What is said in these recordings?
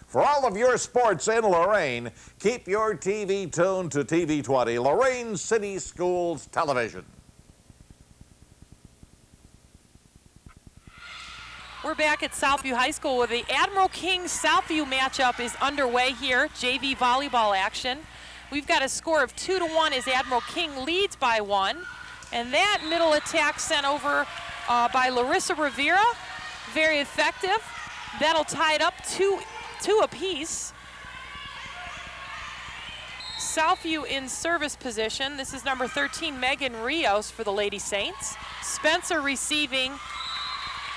For all of your sports in Lorain, keep your TV tuned to TV 20, Lorain City Schools Television. We're back at Southview High School where the Admiral King Southview matchup is underway here, JV volleyball action. We've got a score of 2-1 as Admiral King leads by 1. And that middle attack sent over by Larissa Rivera, very effective. That'll tie it up two apiece. Southview in service position. This is number 13, Megan Rios for the Lady Saints. Spencer receiving.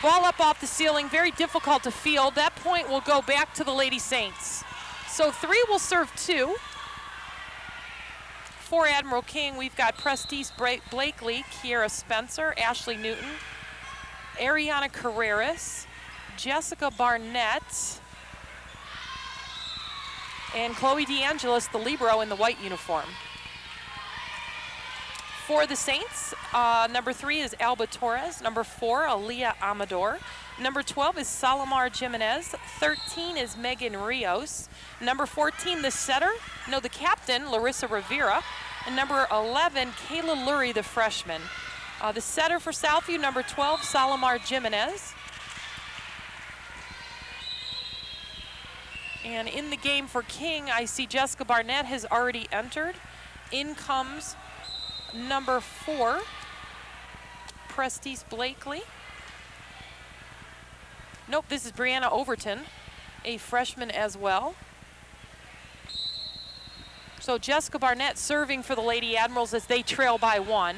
Ball up off the ceiling, very difficult to field. That point will go back to the Lady Saints. So 3 will serve 2. For Admiral King, we've got Prestige Blakely, Kiera Spencer, Ashley Newton, Ariana Carreras, Jessica Barnett, and Chloe DeAngelis, the libero in the white uniform. For the Saints, number 3 is Alba Torres. Number 4, Aaliyah Amador. Number 12 is Salomar Jimenez. 13 is Megan Rios. Number 14, the captain, Larissa Rivera. And number 11, Kayla Lurie, the freshman. The setter for Southview, number 12, Salomar Jimenez. And in the game for King, I see Jessica Barnett has already entered. In comes number 4, Prestige Blakely. Nope, this is Brianna Overton, a freshman as well. So Jessica Barnett serving for the Lady Admirals as they trail by 1.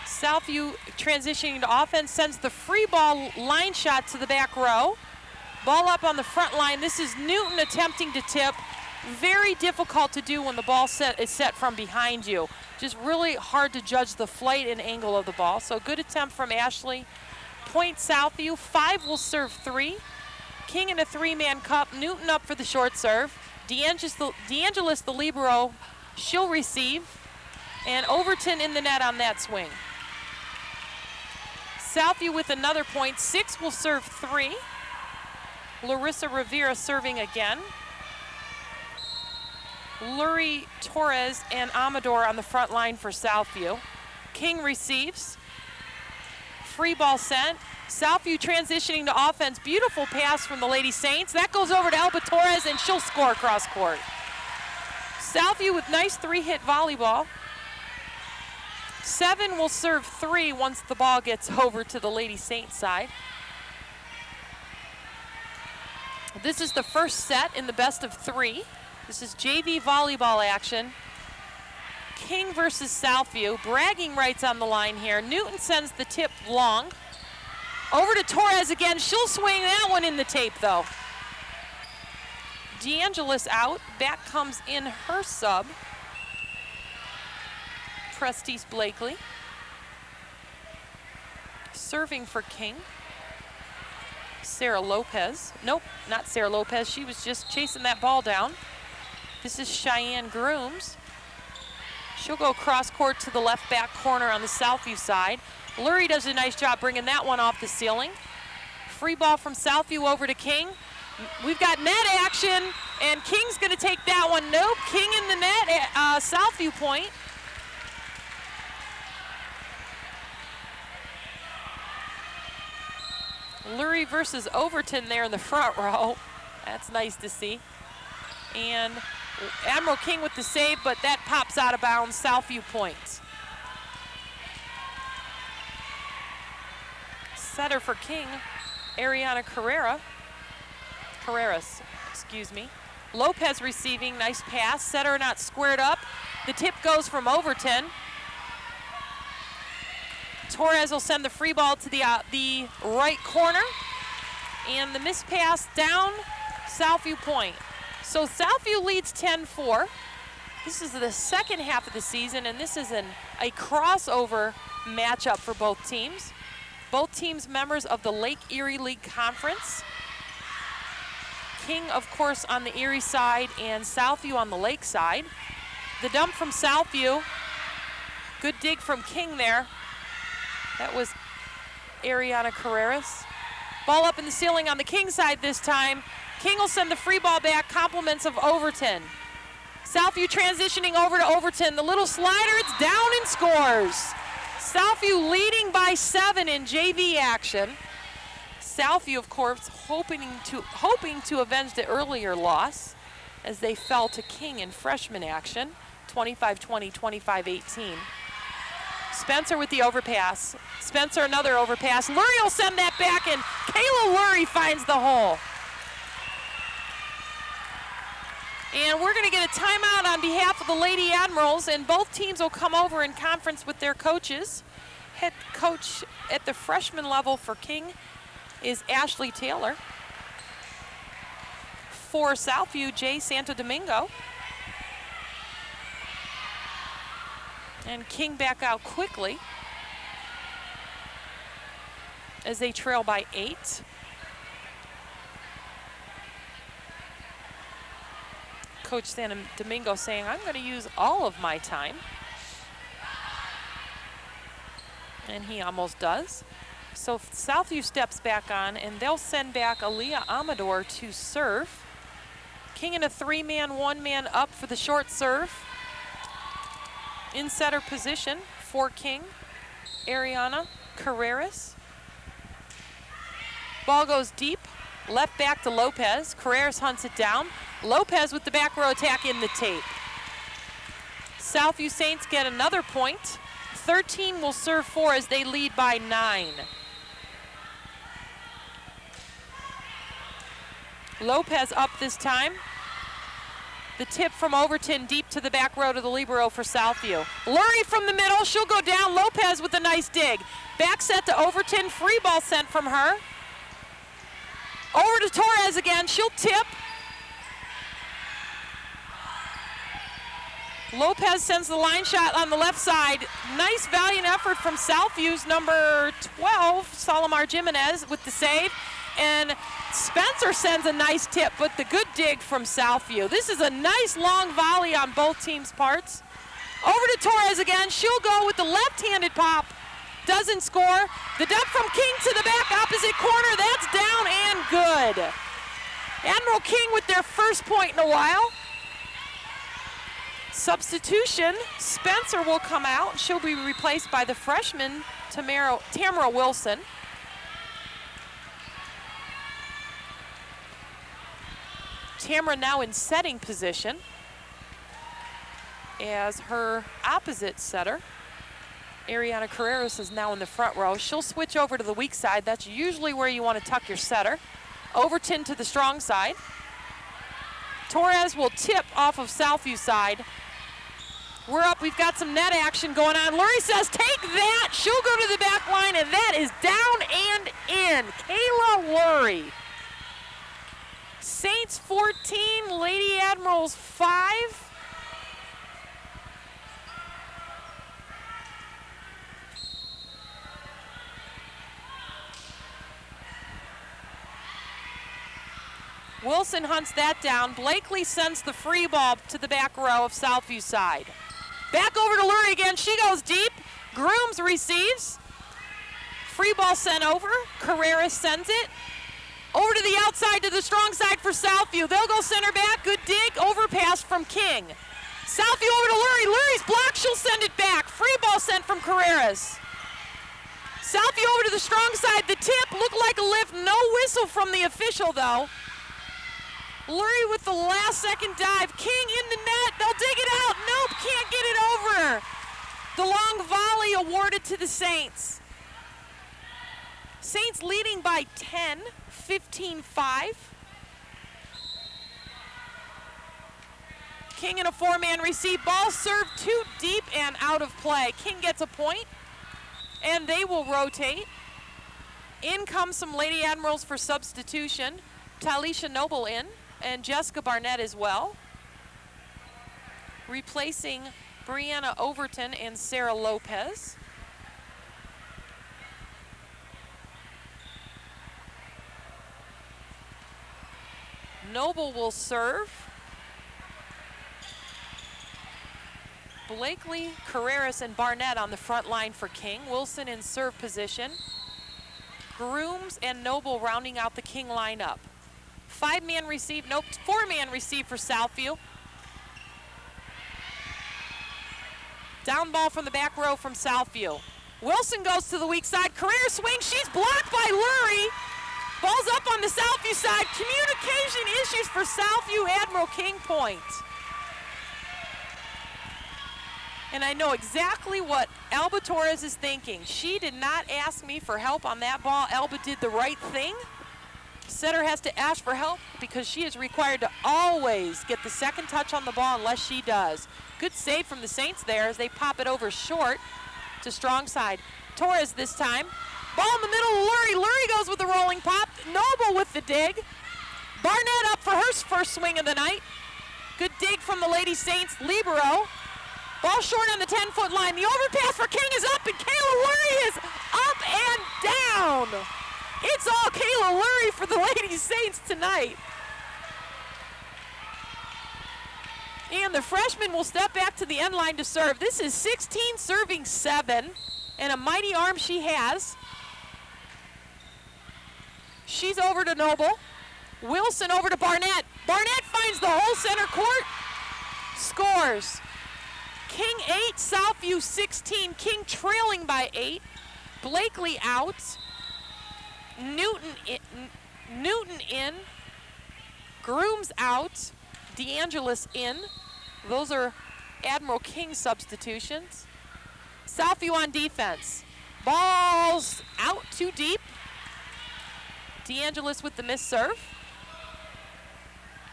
Southview transitioning to offense, sends the free ball line shot to the back row. Ball up on the front line. This is Newton attempting to tip. Very difficult to do when the ball is set from behind you. Just really hard to judge the flight and angle of the ball. So good attempt from Ashley. Point Southview. 5 will serve 3. King in a 3-man cup. Newton up for the short serve. DeAngelis, the libero, she'll receive. And Overton in the net on that swing. Southview with another point. 6 will serve 3. Larissa Rivera serving again. Lurie, Torres, and Amador on the front line for Southview. King receives. Free ball sent. Southview transitioning to offense. Beautiful pass from the Lady Saints. That goes over to Alba Torres, and she'll score cross court. Southview with nice 3-hit volleyball. 7 will serve 3 once the ball gets over to the Lady Saints side. This is the first set in the best of 3. This is JV volleyball action. King versus Southview. Bragging rights on the line here. Newton sends the tip long. Over to Torres again. She'll swing that one in the tape though. DeAngelis out. Back comes in her sub, Prestige Blakely. Serving for King, Sarah Lopez. Nope, not Sarah Lopez. She was just chasing that ball down. This is Cheyenne Grooms. She'll go cross court to the left back corner on the Southview side. Lurie does a nice job bringing that one off the ceiling. Free ball from Southview over to King. We've got net action, and King's gonna take that one. Nope, King in the net, Southview point. Lurie versus Overton there in the front row. That's nice to see. And Admiral King with the save, but that pops out of bounds. Southview point. Setter for King, Ariana Carreras, excuse me. Lopez receiving, nice pass. Setter not squared up. The tip goes from Overton. Torres will send the free ball to the right corner. And the missed pass down, Southview point. So Southview leads 10-4. This is the second half of the season, and this is a crossover matchup for both teams. Both teams members of the Lake Erie League Conference. King, of course, on the Erie side, and Southview on the Lake side. The dump from Southview. Good dig from King there. That was Ariana Carreras. Ball up in the ceiling on the King side this time. King will send the free ball back, compliments of Overton. Southview transitioning over to Overton. The little slider, it's down and scores. Southview leading by 7 in JV action. Southview, of course, hoping to avenge the earlier loss as they fell to King in freshman action, 25-20, 25-18. Spencer with the overpass. Spencer another overpass. Lurie will send that back, and Kayla Lurie finds the hole. And we're going to get a timeout on behalf of the Lady Admirals, and both teams will come over in conference with their coaches. Head coach at the freshman level for King is Ashley Taylor. For Southview, Jay Santo Domingo. And King back out quickly as they trail by 8. Coach Santo Domingo saying, I'm going to use all of my time. And he almost does. So Southview steps back on, and they'll send back Aaliyah Amador to serve. King in a 3-man, 1-man up for the short serve. In setter position for King, Ariana Carreras. Ball goes deep, left back to Lopez. Carreras hunts it down. Lopez with the back row attack in the tape. Southview Saints get another point. 13 will serve 4 as they lead by 9. Lopez up this time. The tip from Overton deep to the back row to the libero for Southview. Lurie from the middle, she'll go down. Lopez with a nice dig. Back set to Overton, free ball sent from her. Over to Torres again, she'll tip. Lopez sends the line shot on the left side. Nice valiant effort from Southview's number 12, Salomar Jimenez with the save. And Spencer sends a nice tip, but the good dig from Southview. This is a nice long volley on both teams' parts. Over to Torres again. She'll go with the left-handed pop. Doesn't score. The dump from King to the back opposite corner. That's down and good. Admiral King with their first point in a while. Substitution, Spencer will come out. She'll be replaced by the freshman, Tamara Wilson. Tamara now in setting position as her opposite setter. Ariana Carreras is now in the front row. She'll switch over to the weak side. That's usually where you want to tuck your setter. Overton to the strong side. Torres will tip off of Southview side. We're up, we've got some net action going on. Lurie says, take that. She'll go to the back line, and that is down and in. Kayla Lurie. Saints 14, Lady Admirals 5. Wilson hunts that down. Blakely sends the free ball to the back row of Southview side. Back over to Lurie again. She goes deep. Grooms receives. Free ball sent over. Carreras sends it. Over to the outside to the strong side for Southview. They'll go center back. Good dig. Overpass from King. Southview over to Lurie. Lurie's blocked. She'll send it back. Free ball sent from Carreras. Southview over to the strong side. The tip looked like a lift. No whistle from the official, though. Lurie with the last second dive. King in the net. They'll dig it out. Nope, can't get it over. The long volley awarded to the Saints. Saints leading by 10, 15-5. King in a 4-man receive. Ball served too deep and out of play. King gets a point, and they will rotate. In comes some Lady Admirals for substitution. Talisha Noble in, and Jessica Barnett as well. Replacing Brianna Overton and Sarah Lopez. Noble will serve. Blakely, Carreras, and Barnett on the front line for King. Wilson in serve position. Grooms and Noble rounding out the King lineup. 5-man receive, nope, 4-man receive for Southview. Down ball from the back row from Southview. Wilson goes to the weak side, career swing, she's blocked by Lurie. Ball's up on the Southview side, communication issues for Southview, Admiral King point. And I know exactly what Alba Torres is thinking. She did not ask me for help on that ball. Alba did the right thing. Setter has to ask for help because she is required to always get the second touch on the ball unless she does. Good save from the Saints there as they pop it over short to strong side. Torres this time. Ball in the middle of Lurie. Lurie goes with the rolling pop. Noble with the dig. Barnett up for her first swing of the night. Good dig from the Lady Saints libero. Ball short on the 10-foot line. The overpass for King is up, and Kayla Lurie is up and down. It's all Kayla Lurie for the Lady Saints tonight. And the freshman will step back to the end line to serve. This is 16 serving 7, and a mighty arm she has. She's over to Noble. Wilson over to Barnett. Barnett finds the whole center court. Scores. King 8, Southview 16. King trailing by 8. Blakely out. Newton in. Grooms out. DeAngelis in. Those are Admiral King substitutions. Southview on defense. Ball's out too deep. DeAngelis with the missed serve.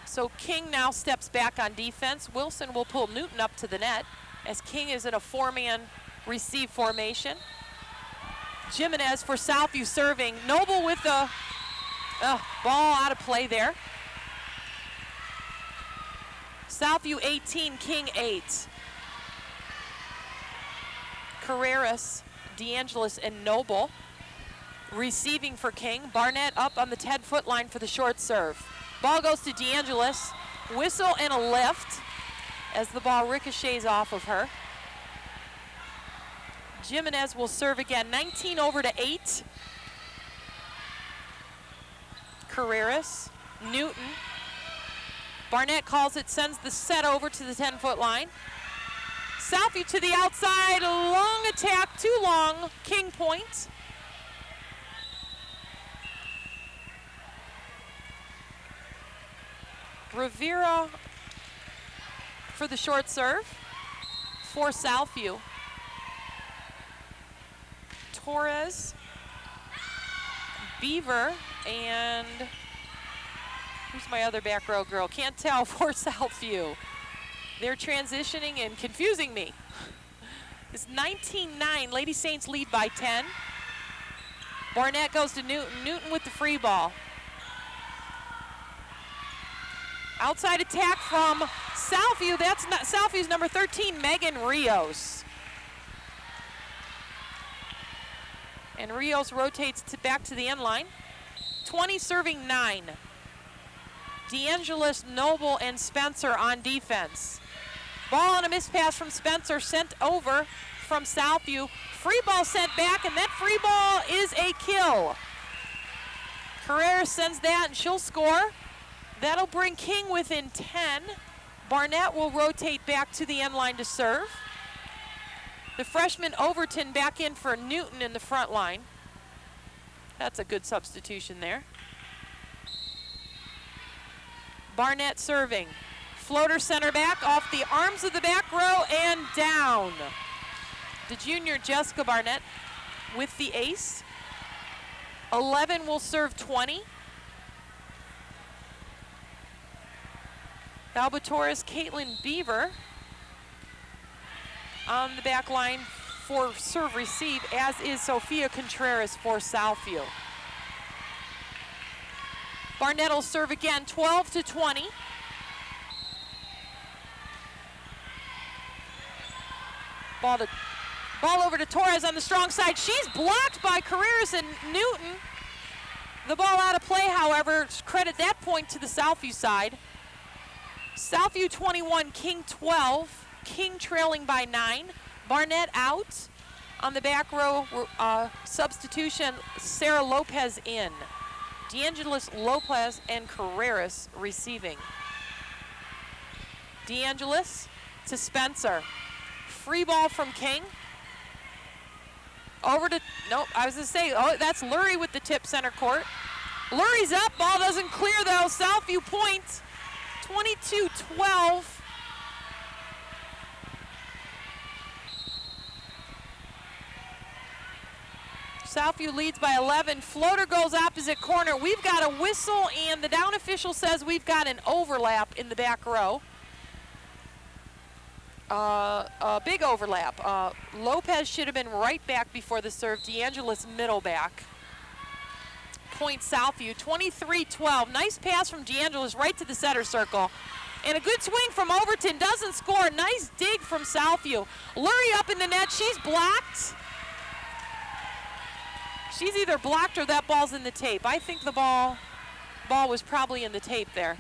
So King now steps back on defense. Wilson will pull Newton up to the net as King is in a 4-man receive formation. Jimenez for Southview serving. Noble with the ball out of play there. Southview 18, King 8. Carreras, DeAngelis, and Noble receiving for King. Barnett up on the 10-foot line for the short serve. Ball goes to DeAngelis. Whistle and a lift as the ball ricochets off of her. Jimenez will serve again. 19 over to 8. Carreras, Newton. Barnett calls it, sends the set over to the 10-foot line. Southview to the outside, long attack, too long, King point. Rivera for the short serve for Southview. Torres, Beaver, and who's my other back row girl? Can't tell for Southview. They're transitioning and confusing me. It's 19-9, Lady Saints lead by 10. Barnett goes to Newton. Newton with the free ball. Outside attack from Southview. That's not Southview's number 13, Megan Rios. And Rios rotates back to the end line. 20 serving 9. DeAngelis, Noble, and Spencer on defense. Ball on a missed pass from Spencer, sent over from Southview. Free ball sent back, and that free ball is a kill. Carrera sends that, and she'll score. That'll bring King within 10. Barnett will rotate back to the end line to serve. The freshman Overton back in for Newton in the front line. That's a good substitution there. Barnett serving. Floater center back off the arms of the back row and down. The junior Jessica Barnett with the ace. 11 will serve 20. Alba Torres, Caitlin Beaver on the back line for serve receive, as is Sophia Contreras for Southview. Barnett will serve again, 12-20. Ball over to Torres on the strong side. She's blocked by Carreras and Newton. The ball out of play, however, credit that point to the Southview side. Southview 21, King 12. King trailing by 9. Barnett out. On the back row, substitution, Sarah Lopez in. DeAngelis, Lopez, and Carreras receiving. DeAngelis to Spencer. Free ball from King. Over to, nope, I was gonna say, oh, that's Lurie with the tip center court. Lurie's up, ball doesn't clear though. Southview point, 22-12. Southview leads by 11. Floater goes opposite corner. We've got a whistle, and the down official says we've got an overlap in the back row. A big overlap. Lopez should have been right back before the serve. DeAngelis middle back. Point Southview, 23-12. Nice pass from DeAngelis right to the center circle. And a good swing from Overton, doesn't score. Nice dig from Southview. Lurie up in the net, she's blocked. She's either blocked or that ball's in the tape. I think the ball was probably in the tape there.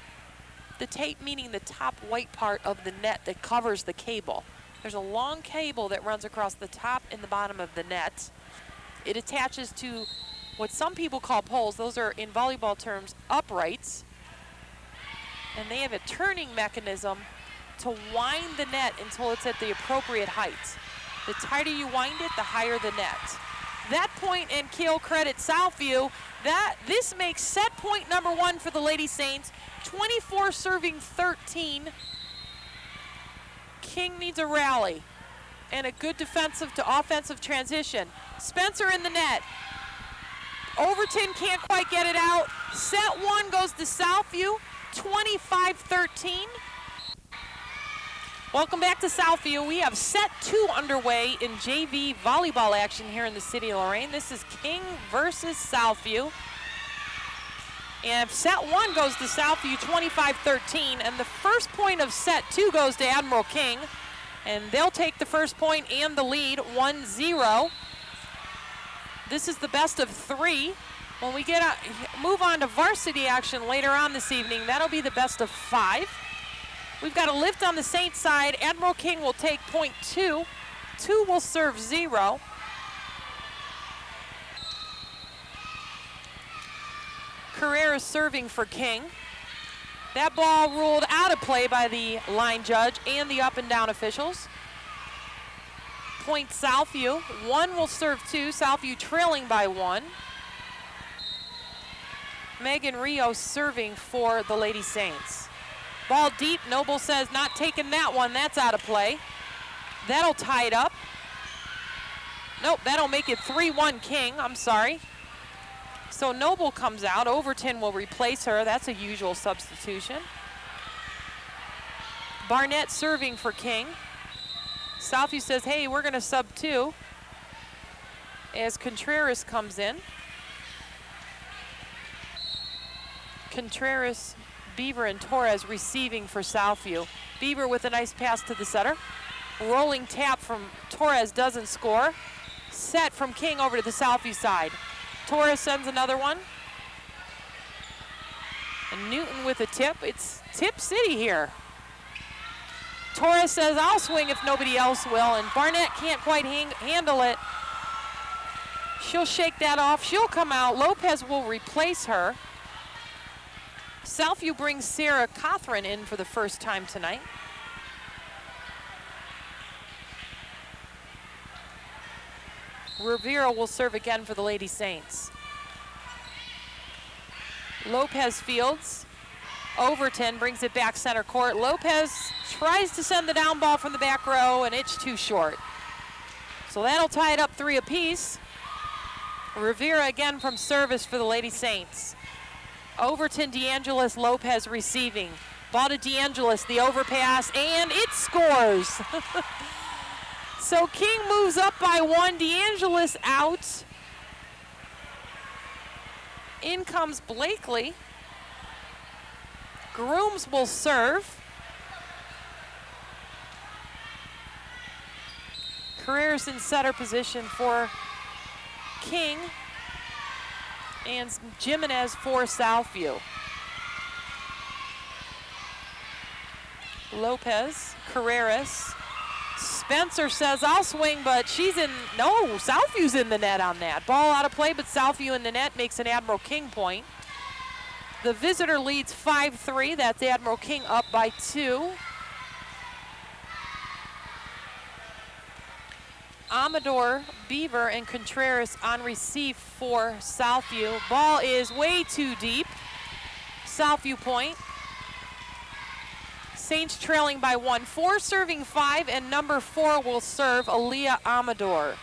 The tape meaning the top white part of the net that covers the cable. There's a long cable that runs across the top and the bottom of the net. It attaches to what some people call poles. Those are, in volleyball terms, uprights. And they have a turning mechanism to wind the net until it's at the appropriate height. The tighter you wind it, the higher the net. That point and kill credit Southview. This makes set point number 1 for the Lady Saints. 24 serving 13. King needs a rally and a good defensive to offensive transition. Spencer in the net. Overton can't quite get it out. Set 1 goes to Southview, 25-13. Welcome back to Southview. We have set 2 underway in JV volleyball action here in the city of Lorain. This is King versus Southview. And set 1 goes to Southview, 25-13. And the first point of set 2 goes to Admiral King. And they'll take the first point and the lead, 1-0. This is the best of 3. When we move on to varsity action later on this evening, that'll be the best of 5. We've got a lift on the Saints side. Admiral King will take point 2. 2 will serve 0. Carrera serving for King. That ball ruled out of play by the line judge and the up and down officials. Point Southview. 1 will serve 2. Southview trailing by 1. Megan Rio serving for the Lady Saints. Ball deep, Noble says not taking that one, that's out of play. That'll tie it up. Nope, that'll make it 3-1 King, I'm sorry. So Noble comes out, Overton will replace her, that's a usual substitution. Barnett serving for King. Southview says, hey, we're gonna sub 2 as Contreras comes in. Contreras, Beaver, and Torres receiving for Southview. Beaver with a nice pass to the setter. Rolling tap from Torres, doesn't score. Set from King over to the Southview side. Torres sends another one. And Newton with a tip. It's tip city here. Torres says, I'll swing if nobody else will, and Barnett can't quite handle it. She'll shake that off. She'll come out. Lopez will replace her. Southview brings Sarah Cothran in for the first time tonight. Rivera will serve again for the Lady Saints. Lopez fields. Overton brings it back center court. Lopez tries to send the down ball from the back row, and it's too short. So that'll tie it up 3 apiece. Rivera again from service for the Lady Saints. Overton, DeAngelis, Lopez receiving. Ball to DeAngelis, the overpass, and it scores. So King moves up by 1, DeAngelis out. In comes Blakely. Grooms will serve. Carreras in setter position for King. And Jimenez for Southview. Lopez, Carreras. Spencer says, I'll swing, but she's in, no, Southview's in the net on that. Ball out of play, but Southview in the net makes an Admiral King point. The visitor leads 5-3. That's Admiral King up by 2. Amador, Beaver, and Contreras on receive for Southview. Ball is way too deep. Southview point. Saints trailing by 1. 4 serving 5, and number 4 will serve Aaliyah Amador.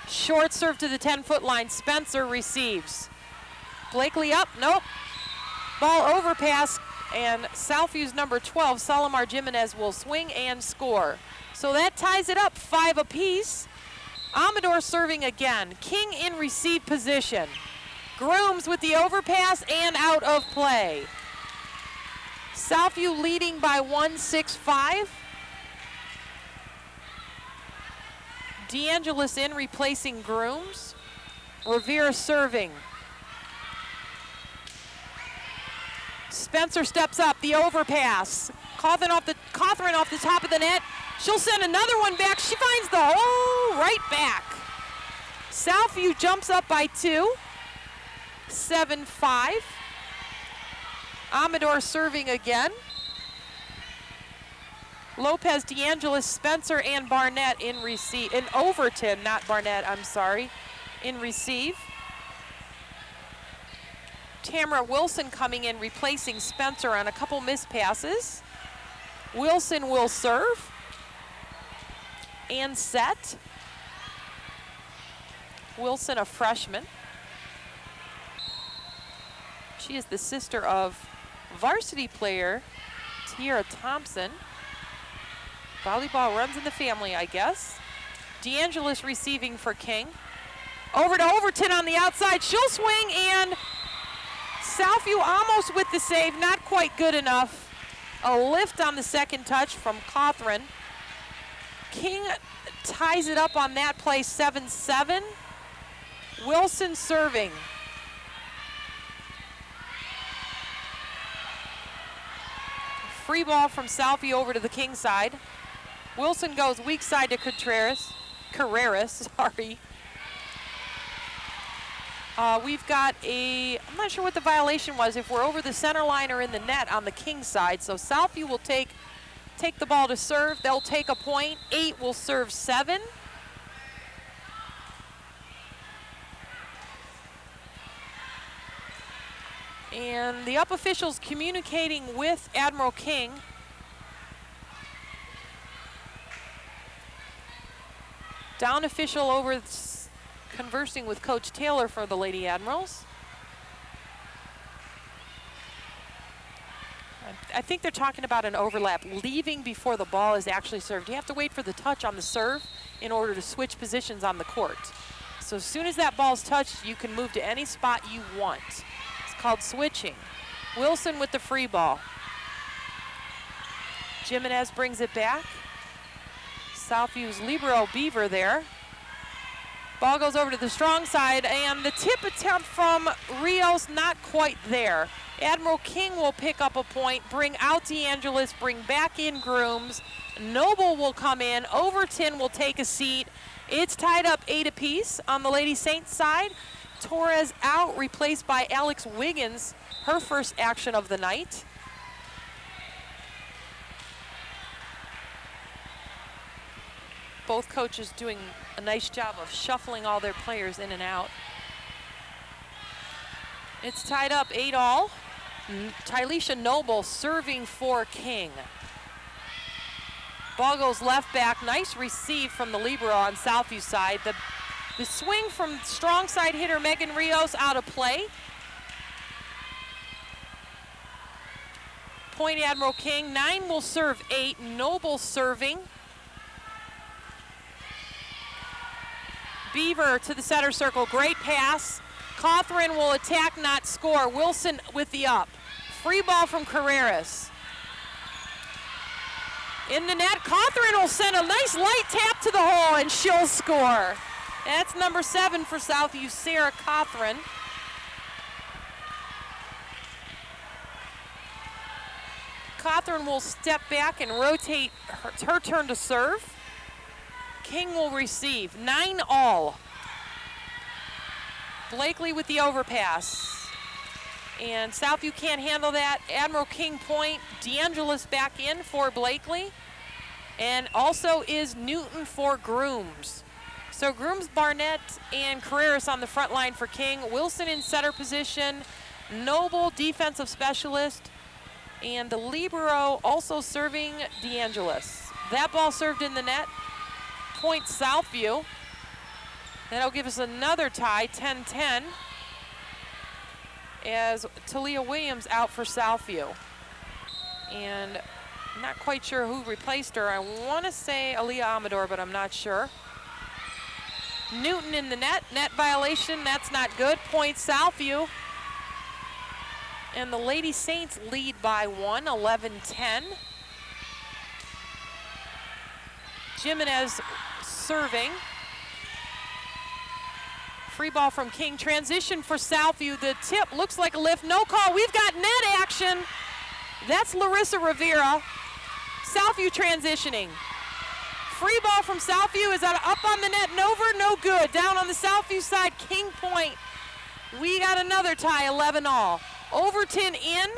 Short serve to the 10-foot line. Spencer receives. Blakely up, nope. Ball overpass, and Southview's number 12, Salamar Jimenez, will swing and score. So that ties it up 5 apiece. Amador serving again. King in receive position. Grooms with the overpass and out of play. Southview leading by 1, 6-5. DeAngelis in replacing Grooms. Revere serving. Spencer steps up, the overpass. Cawthorn off the top of the net. She'll send another one back. She finds the hole right back. Southview jumps up by 2. 7-5. Amador serving again. Lopez, DeAngelis, Spencer, and Barnett in receive. In Overton, not Barnett, I'm sorry, in receive. Tamara Wilson coming in, replacing Spencer on a couple missed passes. Wilson will serve and set. Wilson, a freshman. She is the sister of varsity player Tiara Thompson. Volleyball runs in the family, I guess. DeAngelis receiving for King. Over to Overton on the outside. She'll swing, and Southview almost with the save, not quite good enough. A lift on the second touch from Cawthorn. King ties it up on that play, 7-7. Wilson serving. Free ball from Southview over to the King side. Wilson goes weak side to Carreras, sorry. We've got I'm not sure what the violation was, if we're over the center line or in the net on the King side. So Southview will take the ball to serve. They'll take a point. 8 will serve 7. And the up officials communicating with Admiral King. Down official over conversing with Coach Taylor for the Lady Admirals. I think they're talking about an overlap, leaving before the ball is actually served. You have to wait for the touch on the serve in order to switch positions on the court. So as soon as that ball's touched, you can move to any spot you want. It's called switching. Wilson with the free ball. Jimenez brings it back. Southview's libero Beaver there. Ball goes over to the strong side, and the tip attempt from Rios not quite there. Admiral King will pick up a point, bring out DeAngelis, bring back in Grooms. Noble will come in. Overton will take a seat. It's tied up 8 apiece on the Lady Saints side. Torres out, replaced by Alex Wiggins, her first action of the night. Both coaches doing a nice job of shuffling all their players in and out. It's tied up 8-all. Tylisha Noble serving for King. Ball goes left back. Nice receive from the libero on Southview side. The swing from strong side hitter Megan Rios out of play. Point Admiral King. 9 will serve 8. Noble serving. Beaver to the center circle. Great pass. Cawthorn will attack, not score. Wilson with the up. Free ball from Carreras. In the net, Cawthorn will send a nice light tap to the hole, and she'll score. That's number 7 for Southview, Sarah Cawthorn. Cawthorn will step back and rotate. It's her turn to serve. King will receive. 9-all. Blakely with the overpass. And Southview can't handle that. Admiral King point, DeAngelis back in for Blakely. And also is Newton for Grooms. So Grooms, Barnett, and Carreras on the front line for King. Wilson in setter position. Noble, defensive specialist. And the libero also serving DeAngelis. That ball served in the net. Point Southview. That'll give us another tie, 10-10. As Talia Williams out for Southview. And I'm not quite sure who replaced her. I want to say Aaliyah Amador, but I'm not sure. Newton in the net. Net violation. That's not good. Point Southview. And the Lady Saints lead by 1, 11-10. Jimenez serving. Free ball from King. Transition for Southview. The tip looks like a lift. No call. We've got net action. That's Larissa Rivera. Southview transitioning. Free ball from Southview is up on the net and over. No good. Down on the Southview side, King point. We got another tie, 11-all. Overton in.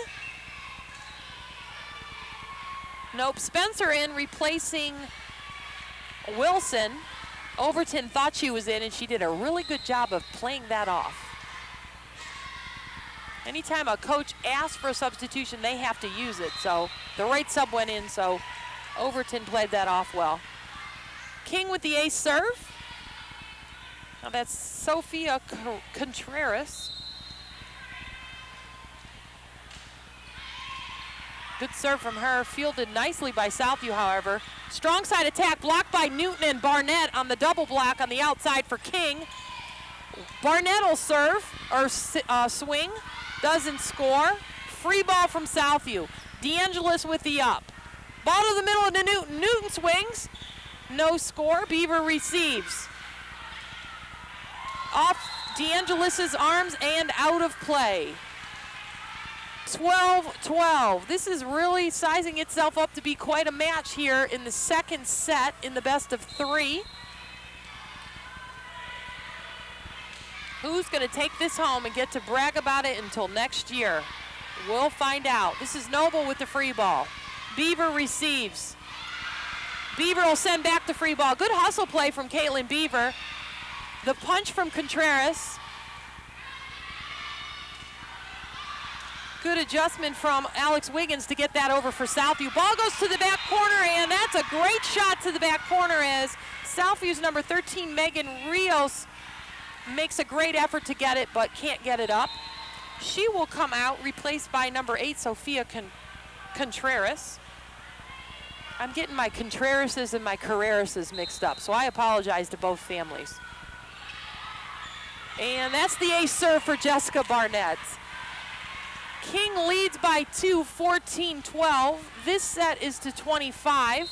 Nope, Spencer in replacing Wilson. Overton thought she was in, and she did a really good job of playing that off. Anytime a coach asks for a substitution, they have to use it. So the right sub went in, so Overton played that off well. King with the ace serve. Now that's Sophia Contreras. Good serve from her, fielded nicely by Southview, however. Strong side attack blocked by Newton and Barnett on the double block on the outside for King. Barnett will serve, or swing, doesn't score. Free ball from Southview. DeAngelis with the up. Ball to the middle into Newton. Newton swings, no score. Beaver receives. Off DeAngelis' arms and out of play. 12-12. This is really sizing itself up to be quite a match here in the second set in the best of 3. Who's going to take this home and get to brag about it until next year? We'll find out. This is Noble with the free ball. Beaver receives. Beaver will send back the free ball. Good hustle play from Caitlin Beaver. The punch from Contreras. Good adjustment from Alex Wiggins to get that over for Southview. Ball goes to the back corner, and that's a great shot to the back corner as Southview's number 13, Megan Rios, makes a great effort to get it, but can't get it up. She will come out, replaced by number 8, Sophia Contreras. I'm getting my Contrerases and my Carrerases mixed up, so I apologize to both families. And that's the ace serve for Jessica Barnett. King leads by 2, 14-12. This set is to 25.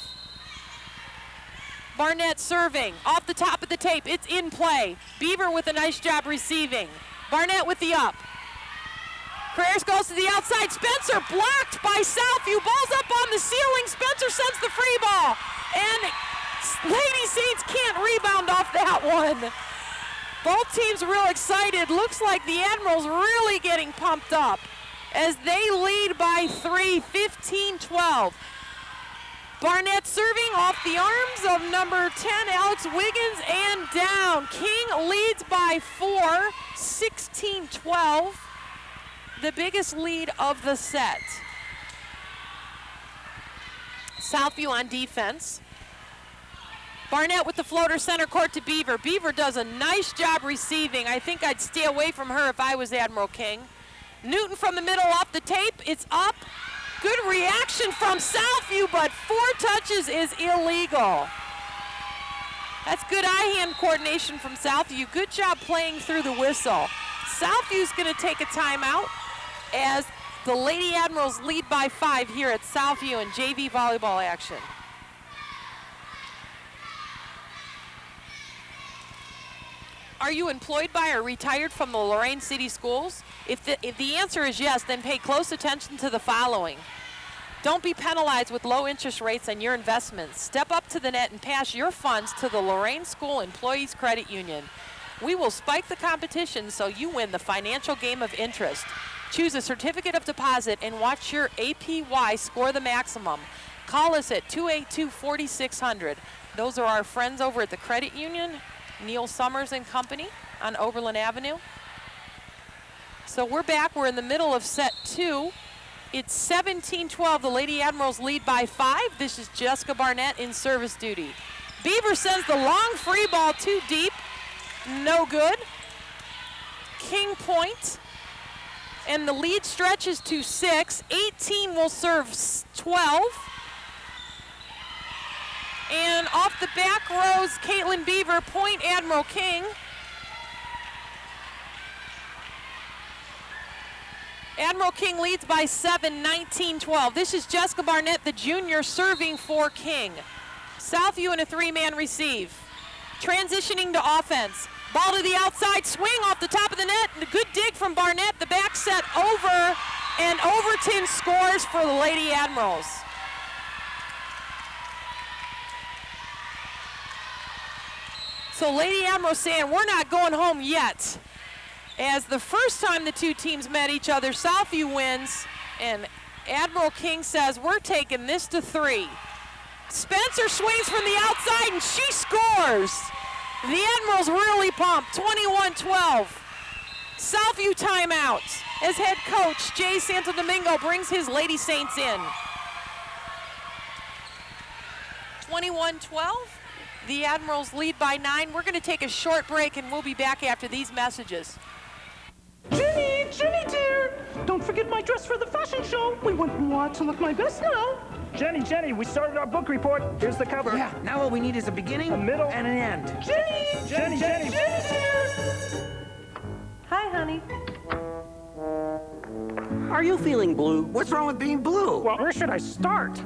Barnett serving off the top of the tape. It's in play. Beaver with a nice job receiving. Barnett with the up. Carreras goes to the outside. Spencer blocked by Southview. Ball's up on the ceiling. Spencer sends the free ball. And Lady Saints can't rebound off that one. Both teams real excited. Looks like the Admiral's really getting pumped up as they lead by 3, 15-12. Barnett serving off the arms of number 10, Alex Wiggins, and down. King leads by 4, 16-12. The biggest lead of the set. Southview on defense. Barnett with the floater center court to Beaver. Beaver does a nice job receiving. I think I'd stay away from her if I was Admiral King. Newton from the middle off the tape. It's up. Good reaction from Southview, but 4 touches is illegal. That's good eye-hand coordination from Southview. Good job playing through the whistle. Southview's going to take a timeout as the Lady Admirals lead by 5 here at Southview in JV volleyball action. Are you employed by or retired from the Lorain City Schools? If the answer is yes, then pay close attention to the following. Don't be penalized with low interest rates on your investments. Step up to the net and pass your funds to the Lorain School Employees Credit Union. We will spike the competition so you win the financial game of interest. Choose a certificate of deposit and watch your APY score the maximum. Call us at 282-4600. Those are our friends over at the credit union, Neil Summers and Company on Oberlin Avenue. So we're back. We're in the middle of set 2. It's 17-12. The Lady Admirals lead by 5. This is Jessica Barnett in service duty. Beaver sends the long free ball too deep. No good. King point. And the lead stretches to 6. 18 will serve 12. And off the back rows, Caitlin Beaver, point Admiral King. Admiral King leads by 7, 19-12. This is Jessica Barnett, the junior, serving for King. Southview in a 3-man receive. Transitioning to offense. Ball to the outside, swing off the top of the net. And a good dig from Barnett. The back set over, and Overton scores for the Lady Admirals. So Lady Admiral saying, we're not going home yet. As the first time the two teams met each other, Southview wins, and Admiral King says, we're taking this to 3. Spencer swings from the outside, and she scores. The Admirals really pumped, 21-12. Southview timeout as head coach Jay Santo Domingo brings his Lady Saints in. 21-12. The Admirals lead by 9. We're going to take a short break, and we'll be back after these messages. Jenny dear, don't forget my dress for the fashion show. We want to look my best now. Jenny, we started our book report. Here's the cover. Yeah, now all we need is a beginning, a middle, and an end. Jenny dear. Hi, honey. Are you feeling blue? What's wrong with being blue? Well, where should I start?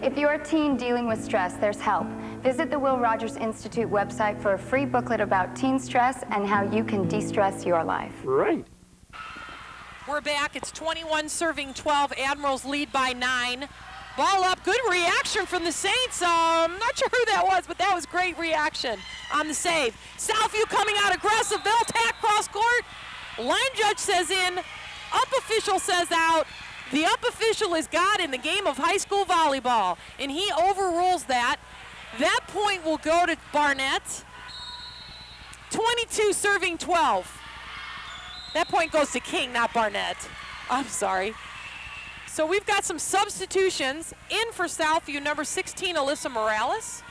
If you're a teen dealing with stress, there's help. Visit the Will Rogers Institute website for a free booklet about teen stress and how you can de-stress your life. Right. We're back. It's 21 serving 12. Admirals lead by 9. Ball up. Good reaction from the Saints. I'm not sure who that was, but that was great reaction on the save. Southview coming out aggressive. They'll attack cross court. Line judge says in. Up official says out. The up official is God in the game of high school volleyball, and he overrules that. That point will go to Barnett. 22 serving 12. That point goes to King, not Barnett. I'm sorry. So we've got some substitutions. In for Southview, number 16, Alyssa Morales.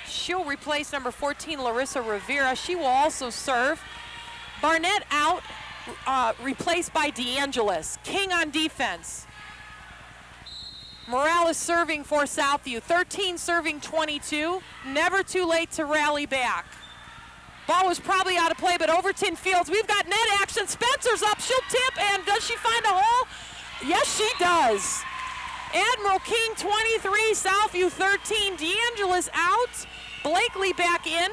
She'll replace number 14, Larissa Rivera. She will also serve. Barnett out, replaced by DeAngelis. King on defense. Morales serving for Southview. 13 serving 22. Never too late to rally back. Ball was probably out of play, but Overton fields. We've got net action. Spencer's up. She'll tip, and does she find a hole? Yes, she does. Admiral King 23, Southview 13. DeAngelis out. Blakely back in.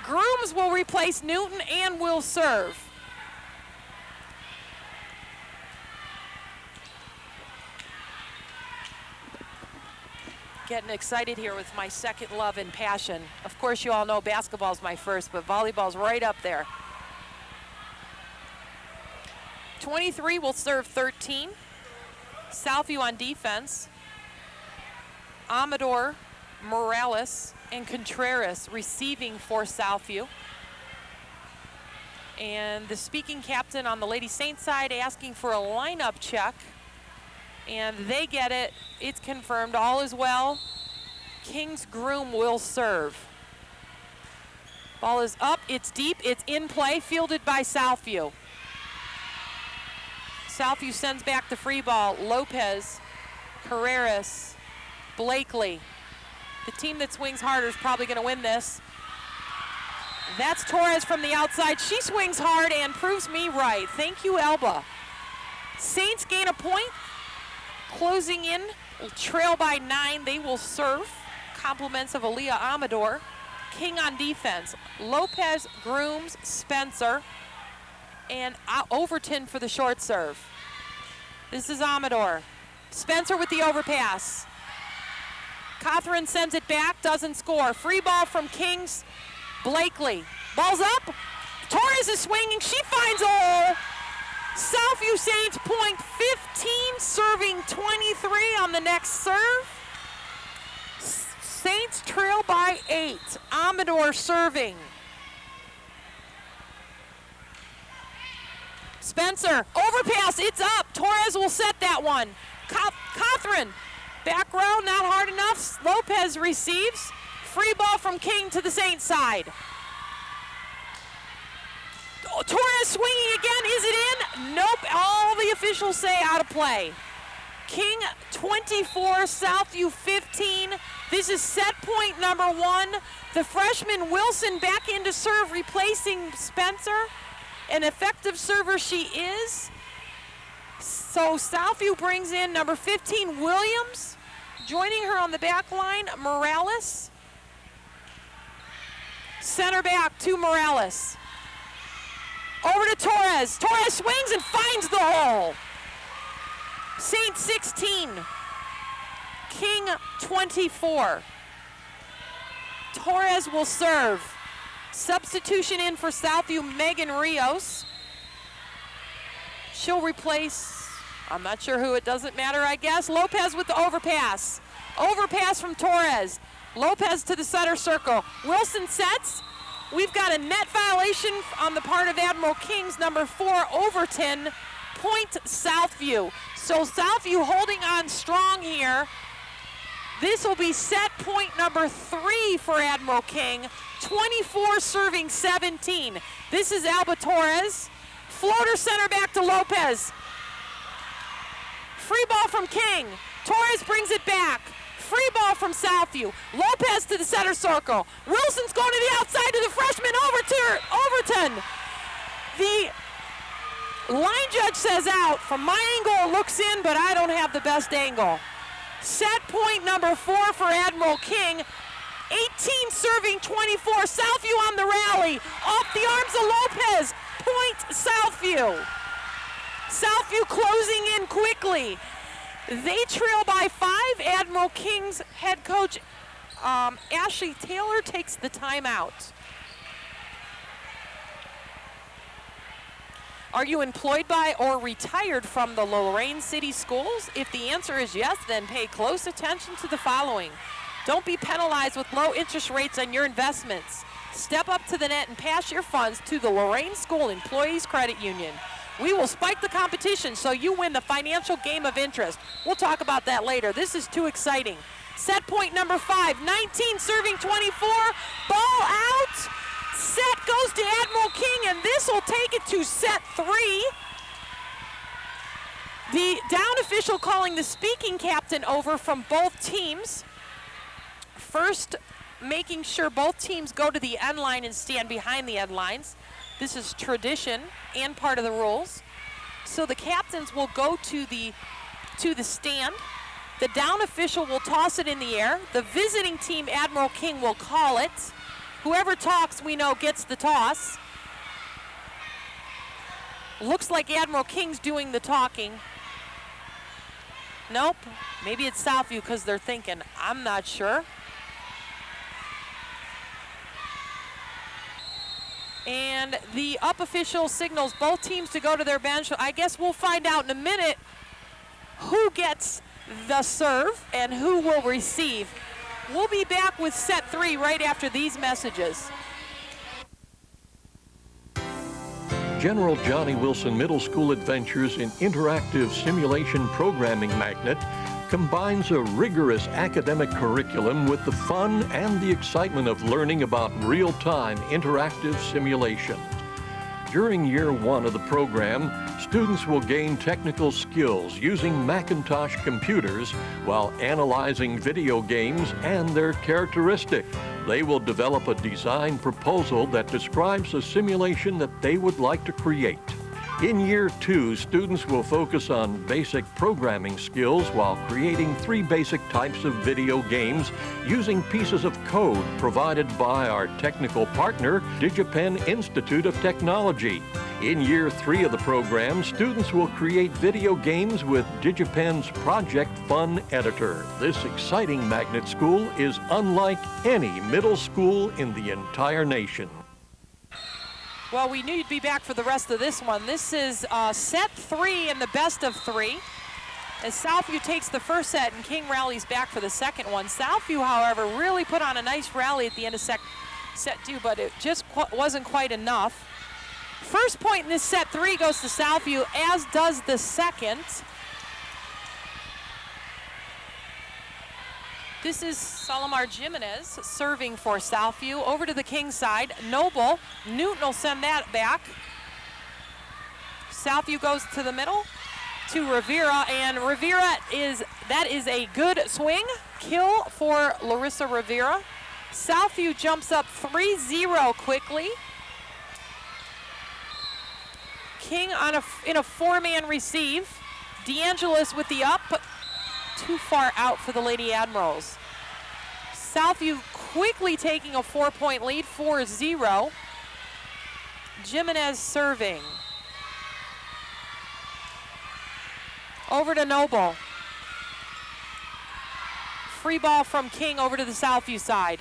Grooms will replace Newton and will serve. Getting excited here with my second love and passion. Of course, you all know basketball's my first, but volleyball's right up there. 23 will serve 13. Southview on defense. Amador, Morales, and Contreras receiving for Southview. And the speaking captain on the Lady Saints side asking for a lineup check. And they get it. It's confirmed. All is well. King's groom will serve. Ball is up. It's deep. It's in play. Fielded by Southview. Southview sends back the free ball. Lopez, Carreras, Blakely. The team that swings harder is probably going to win this. That's Torres from the outside. She swings hard and proves me right. Thank you, Elba. Saints gain a point. Closing in, will trail by 9. They will serve. Compliments of Aaliyah Amador. King on defense. Lopez, Grooms, Spencer, and Overton for the short serve. This is Amador. Spencer with the overpass. Cothran sends it back, doesn't score. Free ball from Kings. Blakely. Ball's up. Torres is swinging. She finds a hole. Southview Southview Saints point 15, serving 23 on the next serve. Saints trail by 8. Amador serving. Spencer, overpass, it's up. Torres will set that one. Cothran, back row, not hard enough. Lopez receives. Free ball from King to the Saints side. Torres swinging again, is it in? Nope, all the officials say out of play. King 24, Southview 15. This is set point number 1. The freshman Wilson back in to serve, replacing Spencer. An effective server she is. So Southview brings in number 15, Williams. Joining her on the back line, Morales. Center back to Morales. Over to Torres. Torres swings and finds the hole. Saints 16, King 24. Torres will serve. Substitution in for Southview, Megan Rios. She'll replace, I'm not sure who, it doesn't matter, I guess. Lopez with the overpass. Overpass from Torres. Lopez to the center circle. Wilson sets. We've got a net violation on the part of Admiral King's number 4, Overton. Point Southview. So Southview holding on strong here. This will be set point number 3 for Admiral King. 24 serving 17. This is Alba Torres. Floater center back to Lopez. Free ball from King. Torres brings it back. Free ball from Southview. Lopez to the center circle. Wilson's going to the outside to the freshman Overton. The line judge says out. From my angle, it looks in, but I don't have the best angle. Set point number 4 for Admiral King. 18 serving 24. Southview on the rally. Off the arms of Lopez. Point Southview. Southview closing in quickly. They trail by 5. Admiral King's head coach, Ashley Taylor, takes the timeout. Are you employed by or retired from the Lorain City Schools? If the answer is yes, then pay close attention to the following. Don't be penalized with low interest rates on your investments. Step up to the net and pass your funds to the Lorain School Employees Credit Union. We will spike the competition so you win the financial game of interest. We'll talk about that later. This is too exciting. Set point number 5, 19 serving 24. Ball out. Set goes to Admiral King, and this will take it to set 3. The down official calling the speaking captain over from both teams. First, making sure both teams go to the end line and stand behind the end lines. This is tradition and part of the rules. So the captains will go to the stand. The down official will toss it in the air. The visiting team, Admiral King, will call it. Whoever talks, we know, gets the toss. Looks like Admiral King's doing the talking. Nope, maybe it's Southview because they're thinking. I'm not sure. And the up official signals both teams to go to their bench. I guess we'll find out in a minute who gets the serve and who will receive. We'll be back with set 3 right after these messages. General Johnny Wilson Middle School Adventures in Interactive Simulation Programming Magnet combines a rigorous academic curriculum with the fun and the excitement of learning about real-time interactive simulation. During year 1 of the program, students will gain technical skills using Macintosh computers while analyzing video games and their characteristics. They will develop a design proposal that describes a simulation that they would like to create. In year 2, students will focus on basic programming skills while creating 3 basic types of video games using pieces of code provided by our technical partner, DigiPen Institute of Technology. In year 3 of the program, students will create video games with DigiPen's Project Fun Editor. This exciting magnet school is unlike any middle school in the entire nation. Well, we knew you'd be back for the rest of this one. This is set 3 in the best of 3. As Southview takes the first set and King rallies back for the second one. Southview, however, really put on a nice rally at the end of set 2, but it just wasn't quite enough. First point in this set 3 goes to Southview, as does the second. This is Salomar Jimenez serving for Southview. Over to the King side, Noble. Newton will send that back. Southview goes to the middle to Rivera, and that is a good swing. Kill for Larissa Rivera. Southview jumps up 3-0 quickly. King in a 4-man receive. DeAngelis with the up. Too far out for the Lady Admirals. Southview quickly taking a 4-point lead, 4-0. Jimenez serving. Over to Noble. Free ball from King over to the Southview side.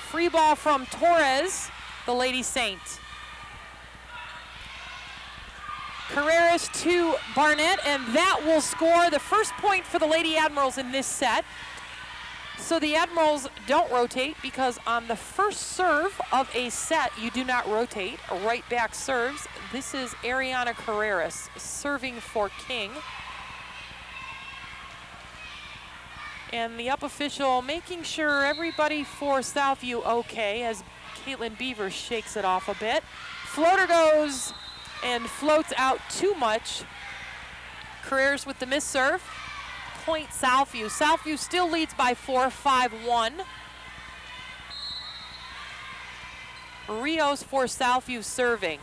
Free ball from Torres, the Lady Saint. Carreras to Barnett, and that will score the first point for the Lady Admirals in this set. So the Admirals don't rotate because on the first serve of a set, you do not rotate. Right back serves. This is Ariana Carreras serving for King. And the up official making sure everybody for Southview okay as Caitlin Beaver shakes it off a bit. Floater goes and floats out too much. Carreras with the miss serve. Point Southview. Southview still leads by 4, 5-1. Rios for Southview serving.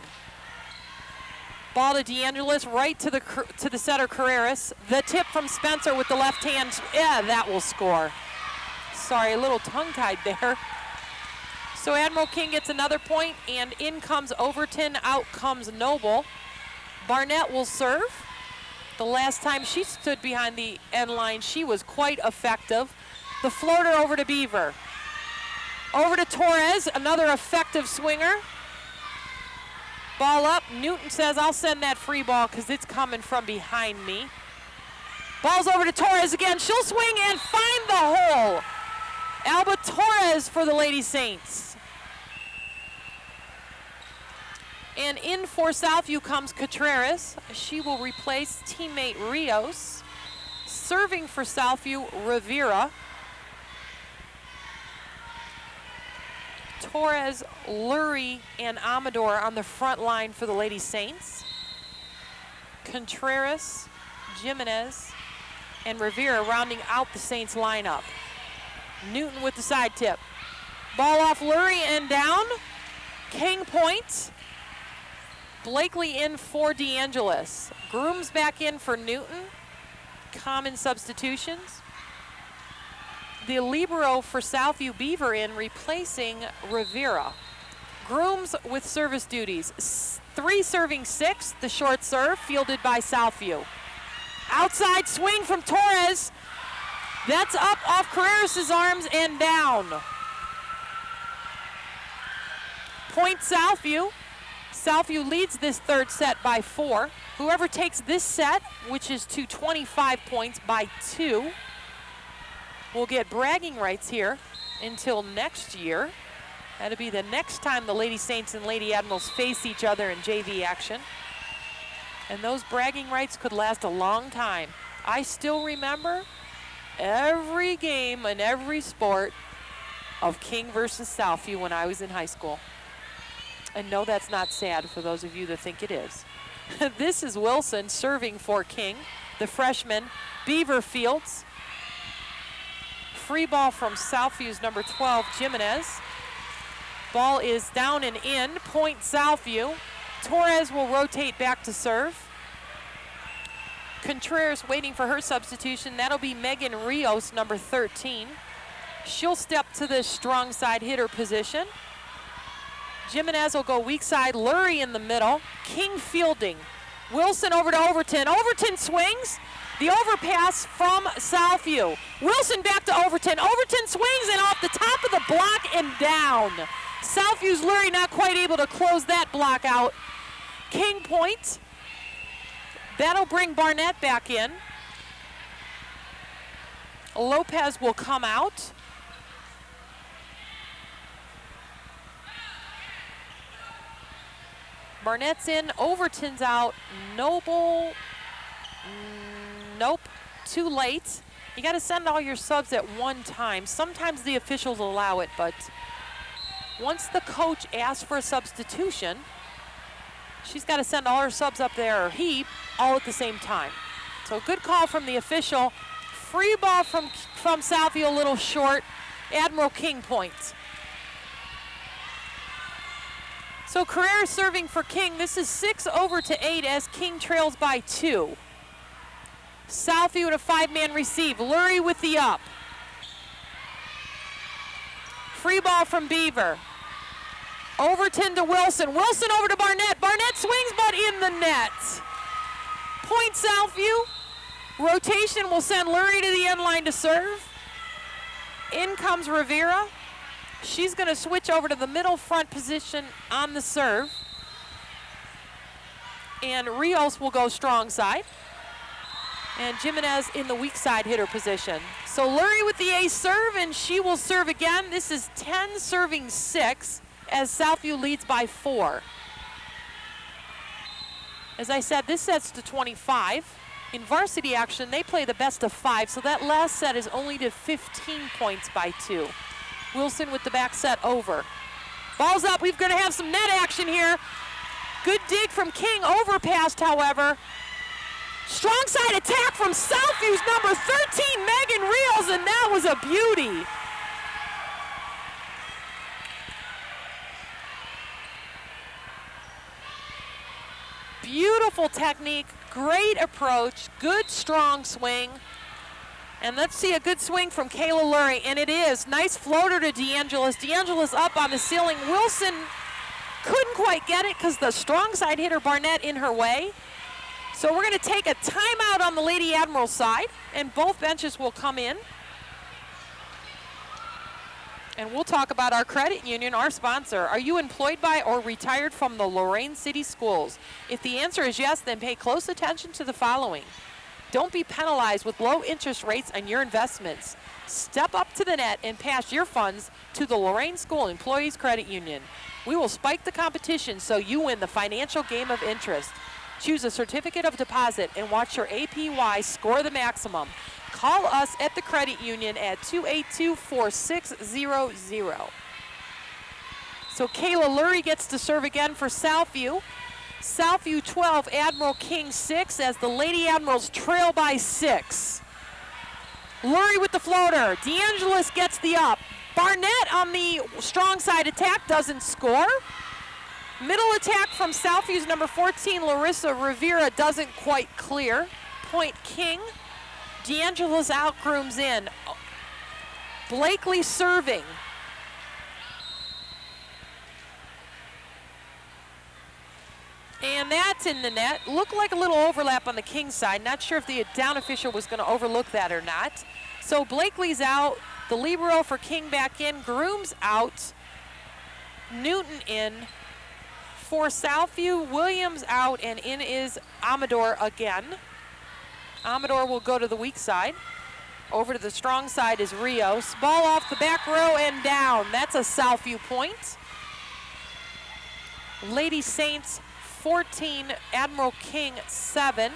Ball to DeAngelis, right to the setter Carreras. The tip from Spencer with the left hand. Yeah, that will score. Sorry, a little tongue-tied there. So Admiral King gets another point, and in comes Overton, out comes Noble. Barnett will serve. The last time she stood behind the end line, she was quite effective. The floater over to Beaver. Over to Torres, another effective swinger. Ball up, Newton says, I'll send that free ball because it's coming from behind me. Ball's over to Torres again. She'll swing and find the hole. Alba Torres for the Lady Saints. And in for Southview comes Contreras. She will replace teammate Rios. Serving for Southview, Rivera. Torres, Lurie, and Amador on the front line for the Lady Saints. Contreras, Jimenez, and Rivera rounding out the Saints lineup. Newton with the side tip. Ball off Lurie and down. King point. Blakely in for DeAngelis. Grooms back in for Newton. Common substitutions. The libero for Southview, Beaver in, replacing Rivera. Grooms with service duties. 3 serving 6, the short serve, fielded by Southview. Outside swing from Torres. That's up off Carreras' arms and down. Point Southview. Southview leads this third set by 4. Whoever takes this set, which is to 25 points by 2, will get bragging rights here until next year. That'll be the next time the Lady Saints and Lady Admirals face each other in JV action. And those bragging rights could last a long time. I still remember every game and every sport of King versus Southview when I was in high school. And no, that's not sad for those of you that think it is. This is Wilson serving for King, the freshman. Beaver fields. Free ball from Southview's number 12, Jimenez. Ball is down and in, point Southview. Torres will rotate back to serve. Contreras waiting for her substitution. That'll be Megan Rios, number 13. She'll step to the strong side hitter position. Jimenez will go weak side, Lurie in the middle. King fielding. Wilson over to Overton. Overton swings. The overpass from Southview. Wilson back to Overton. Overton swings and off the top of the block and down. Southview's Lurie not quite able to close that block out. King point. That'll bring Barnett back in. Lopez will come out. Barnett's in, Overton's out, Noble, nope, too late. You gotta send all your subs at one time. Sometimes the officials allow it, but once the coach asks for a substitution, she's gotta send all her subs up there, or he, all at the same time. So good call from the official. Free ball from Southview, a little short. Admiral King points. So Carrera serving for King. This is 6-8 as King trails by 2. Southview at a 5-man receive. Lurie with the up. Free ball from Beaver. Overton to Wilson. Wilson over to Barnett. Barnett swings, but in the net. Point Southview. Rotation will send Lurie to the end line to serve. In comes Rivera. She's going to switch over to the middle front position on the serve. And Rios will go strong side. And Jimenez in the weak side hitter position. So Lurie with the ace serve, and she will serve again. This is 10 serving 6 as Southview leads by 4. As I said, this sets to 25. In varsity action, they play the best of 5, so that last set is only to 15 points by 2. Wilson with the back set over. Ball's up, we're gonna have some net action here. Good dig from King, overpassed however. Strong side attack from Southview's number 13, Megan Rios, and that was a beauty. Beautiful technique, great approach, good strong swing. And let's see a good swing from Kayla Lurie, and it is. Nice floater to DeAngelis. DeAngelis up on the ceiling. Wilson couldn't quite get it because the strong side hitter Barnett in her way. So we're gonna take a timeout on the Lady Admiral side, and both benches will come in. And we'll talk about our credit union, our sponsor. Are you employed by or retired from the Lorain City Schools? If the answer is yes, then pay close attention to the following. Don't be penalized with low interest rates on your investments. Step up to the net and pass your funds to the Lorain School Employees Credit Union. We will spike the competition so you win the financial game of interest. Choose a certificate of deposit and watch your APY score the maximum. Call us at the credit union at 282-4600. So Kayla Lurie gets to serve again for Southview. Southview 12, Admiral King 6 as the Lady Admirals trail by 6. Lurie with the floater. DeAngelis gets the up. Barnett on the strong side attack doesn't score. Middle attack from Southview's number 14, Larissa Rivera, doesn't quite clear. Point King. DeAngelis out, grooms in. Blakely serving. And that's in the net. Looked like a little overlap on the King side. Not sure if the down official was going to overlook that or not. So Blakely's out. The libero for King back in. Grooms out. Newton in. For Southview, Williams out, and in is Amador again. Amador will go to the weak side. Over to the strong side is Rios. Ball off the back row and down. That's a Southview point. Lady Saints 14, Admiral King 7.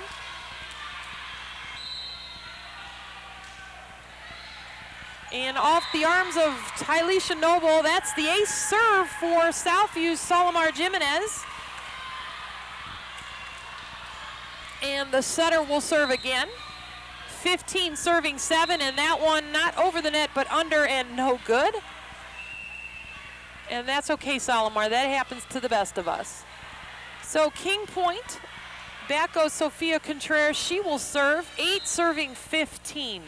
And off the arms of Tylisha Noble, that's the ace serve for Southview's Solimar Jimenez. And the setter will serve again. 15 serving 7, and that one not over the net, but under and no good. And that's okay, Solimar. That happens to the best of us. So King point, back goes Sofia Contreras. She will serve, 8 serving 15.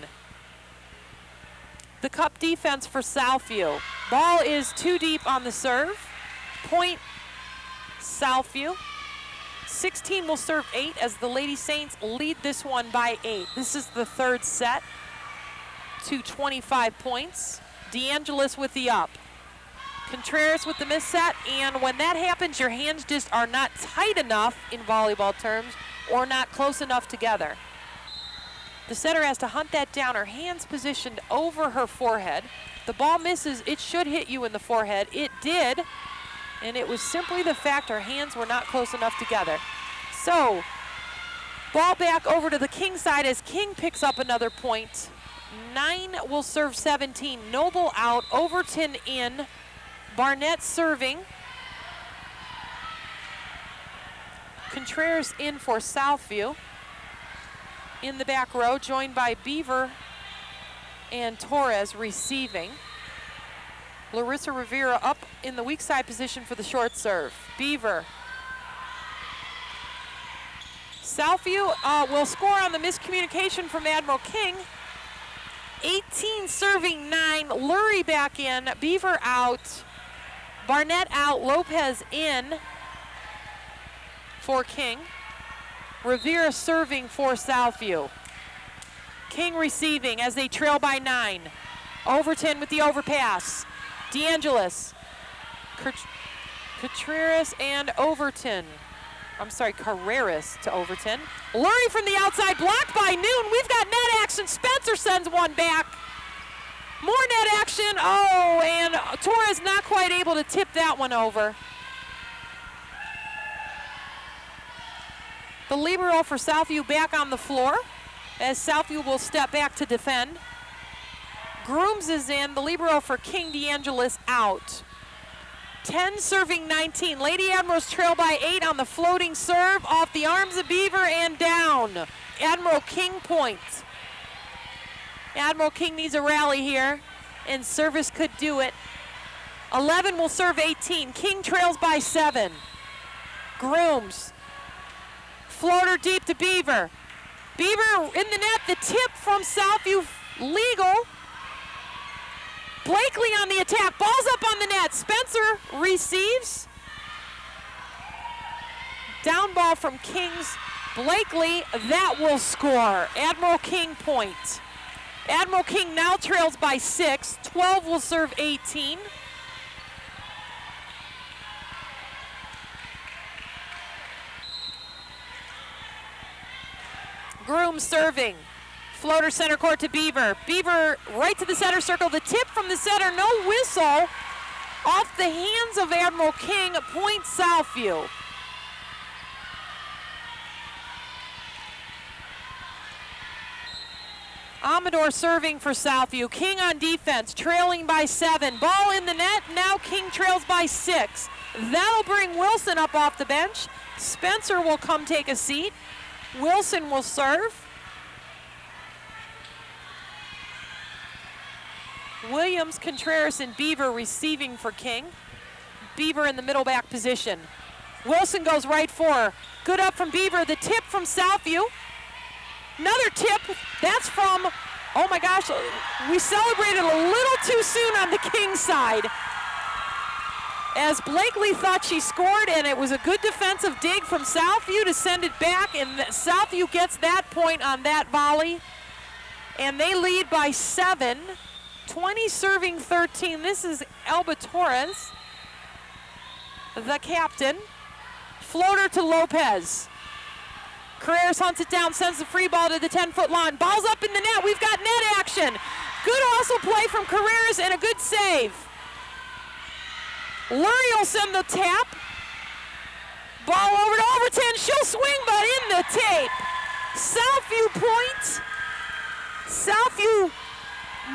The cup defense for Southview. Ball is too deep on the serve. Point Southview. 16 will serve 8 as the Lady Saints lead this one by 8. This is the third set to 25 points. DeAngelis with the up. Contreras with the miss set, and when that happens, your hands just are not tight enough in volleyball terms or not close enough together. The setter has to hunt that down, her hands positioned over her forehead. The ball misses, it should hit you in the forehead. It did, and it was simply the fact her hands were not close enough together. So, ball back over to the King side as King picks up another point. 9 will serve 17. Noble out, Overton in. Barnett serving. Contreras in for Southview. In the back row, joined by Beaver and Torres receiving. Larissa Rivera up in the weak side position for the short serve. Beaver. Southview will score on the miscommunication from Admiral King. 18 serving 9, Lurie back in, Beaver out, Barnett out, Lopez in for King. Rivera serving for Southview. King receiving as they trail by 9. Overton with the overpass. DeAngelis, Contreras and Overton. I'm sorry, Carreras to Overton. Lurie from the outside, blocked by Noon. We've got net action. Spencer sends one back. More net action. Oh, and Torres not quite able to tip that one over. The libero for Southview back on the floor as Southview will step back to defend. Grooms is in, the libero for King. DeAngelis out. 10 serving 19. Lady Admirals trail by 8 on the floating serve off the arms of Beaver and down. Admiral King point. Admiral King needs a rally here, and service could do it. 11 will serve 18. King trails by 7. Grooms. Floater deep to Beaver. Beaver in the net, the tip from Southview legal. Blakely on the attack, ball's up on the net. Spencer receives. Down ball from King's Blakely, that will score. Admiral King point. Admiral King now trails by 6. 12 will serve 18. Groom serving. Floater center court to Beaver. Beaver right to the center circle. The tip from the center, no whistle. Off the hands of Admiral King, point Southview. Amador serving for Southview. King on defense, trailing by 7. Ball in the net, now King trails by 6. That'll bring Wilson up off the bench. Spencer will come take a seat. Wilson will serve. Williams, Contreras, and Beaver receiving for King. Beaver in the middle back position. Wilson goes right for her. Good up from Beaver. The tip from Southview. Another tip. That's from, oh my gosh, we celebrated a little too soon on the King side. As Blakely thought she scored, and it was a good defensive dig from Southview to send it back, and Southview gets that point on that volley. And they lead by 7. 20 serving 13. This is Elba Torres, the captain. Floater to Lopez. Carreras hunts it down, sends the free ball to the 10-foot line. Ball's up in the net. We've got net action. Good hustle play from Carreras and a good save. Lurie will send the tap. Ball over to Overton. She'll swing, but in the tape. Southview point. Southview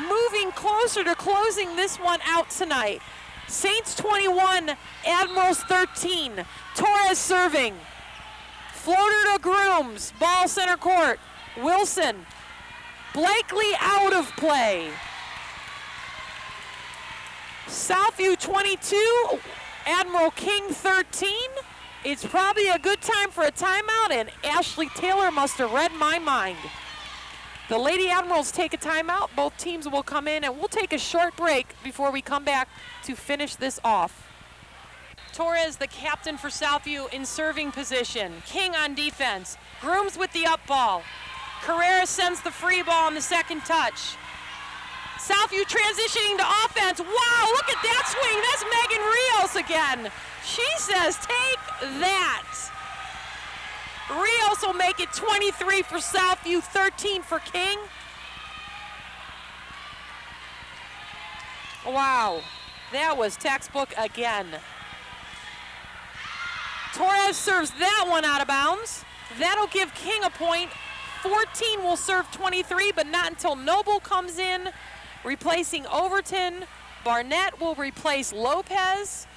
moving closer to closing this one out tonight. Saints 21, Admirals 13. Torres serving. Floater to Grooms. Ball center court. Wilson. Blakely out of play. Southview 22, Admiral King 13. It's probably a good time for a timeout, and Ashley Taylor must have read my mind. The Lady Admirals take a timeout. Both teams will come in, and we'll take a short break before we come back to finish this off. Torres, the captain for Southview, in serving position. King on defense. Grooms with the up ball. Carreras sends the free ball on the second touch. Southview transitioning to offense. Wow, look at that swing. That's Megan Rios again. She says, take that. Rios will make it 23 for Southview, 13 for King. Wow, that was textbook again. Torres serves that one out of bounds. That'll give King a point. 14 will serve 23, but not until Noble comes in, replacing Overton. Barnett will replace Lopez.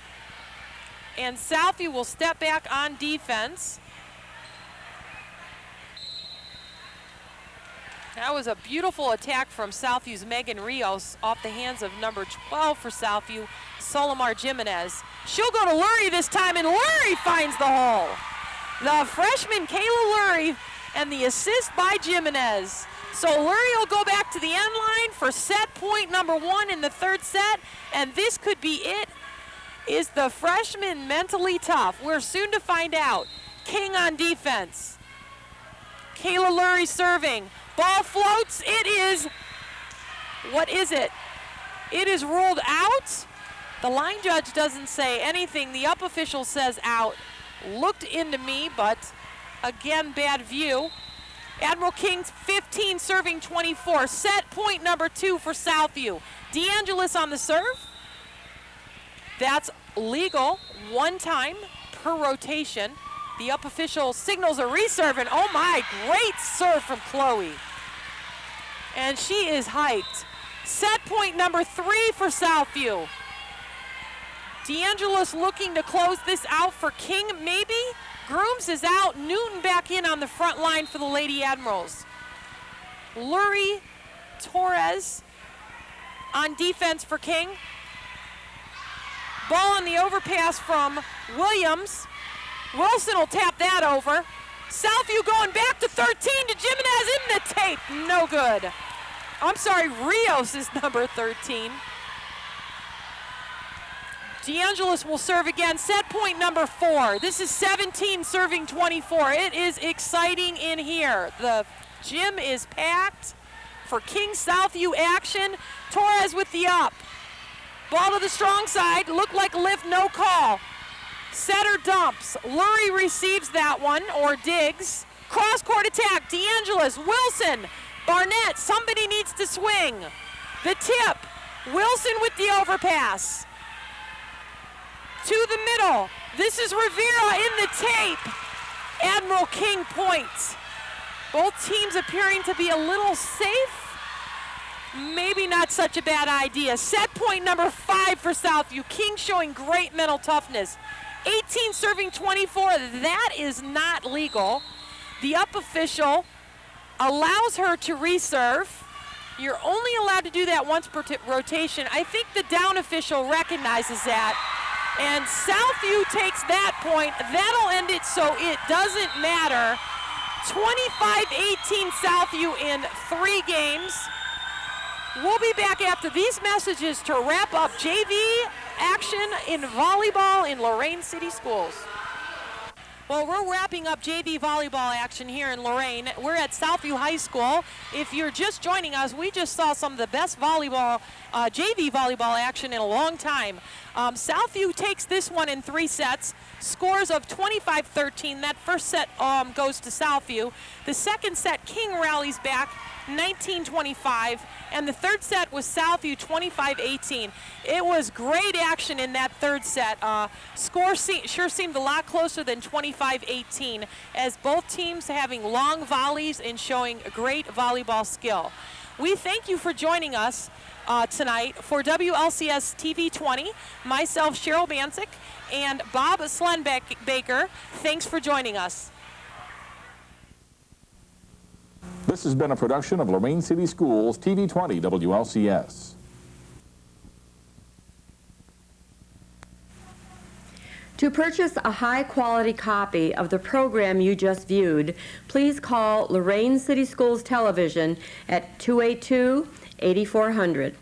And Southview will step back on defense. That was a beautiful attack from Southview's Megan Rios off the hands of number 12 for Southview, Solomar Jimenez. She'll go to Lurie this time, and Lurie finds the hole. The freshman Kayla Lurie and the assist by Jimenez. So Lurie will go back to the end line for set point number 1 in the third set, and this could be it. Is the freshman mentally tough? We're soon to find out. King on defense. Kayla Lurie serving. Ball floats. It is, what is it? It is ruled out. The line judge doesn't say anything. The up official says out. Looked into me, but again, bad view. Admiral King's 15 serving 24. Set point number 2 for Southview. DeAngelis on the serve. That's legal 1 time per rotation. The up official signals a reserve, and oh my, great serve from Chloe. And she is hyped. Set point number 3 for Southview. DeAngelis looking to close this out for King, maybe? Grooms is out, Newton back in on the front line for the Lady Admirals. Lurie, Torres on defense for King. Ball on the overpass from Williams. Wilson will tap that over. Southview going back to 13 to Jimenez in the tape. No good. I'm sorry, Rios is number 13. DeAngelis will serve again. Set point number 4. This is 17 serving 24. It is exciting in here. The gym is packed for King Southview action. Torres with the up. Ball to the strong side. Looked like a lift, no call. Setter dumps. Lurie receives that one, or digs. Cross-court attack. DeAngelis, Wilson, Barnett. Somebody needs to swing. The tip. Wilson with the overpass. To the middle. This is Rivera in the tape. Admiral King points. Both teams appearing to be a little safe. Maybe not such a bad idea. Set point number 5 for Southview. King showing great mental toughness. 18 serving 24, that is not legal. The up official allows her to reserve. You're only allowed to do that once per rotation. I think the down official recognizes that. And Southview takes that point. That'll end it, so it doesn't matter. 25-18 Southview in 3 games. We'll be back after these messages to wrap up JV action in volleyball in Lorain City Schools. Well, we're wrapping up JV volleyball action here in Lorain. We're at Southview High School. If you're just joining us, we just saw some of the best volleyball, JV volleyball action in a long time. Southview takes this one in 3 sets, scores of 25-13. That first set goes to Southview. The second set, King rallies back 19-25, and the third set was Southview 25-18. It was great action in that third set. Score sure seemed a lot closer than 25-18, as both teams having long volleys and showing great volleyball skill. We thank you for joining us tonight for WLCS TV 20. Myself, Cheryl Bancic, and Bob Slenbaker. Thanks for joining us. This has been a production of Lorain City Schools TV 20 WLCS. To purchase a high-quality copy of the program you just viewed, please call Lorain City Schools Television at 282-8400.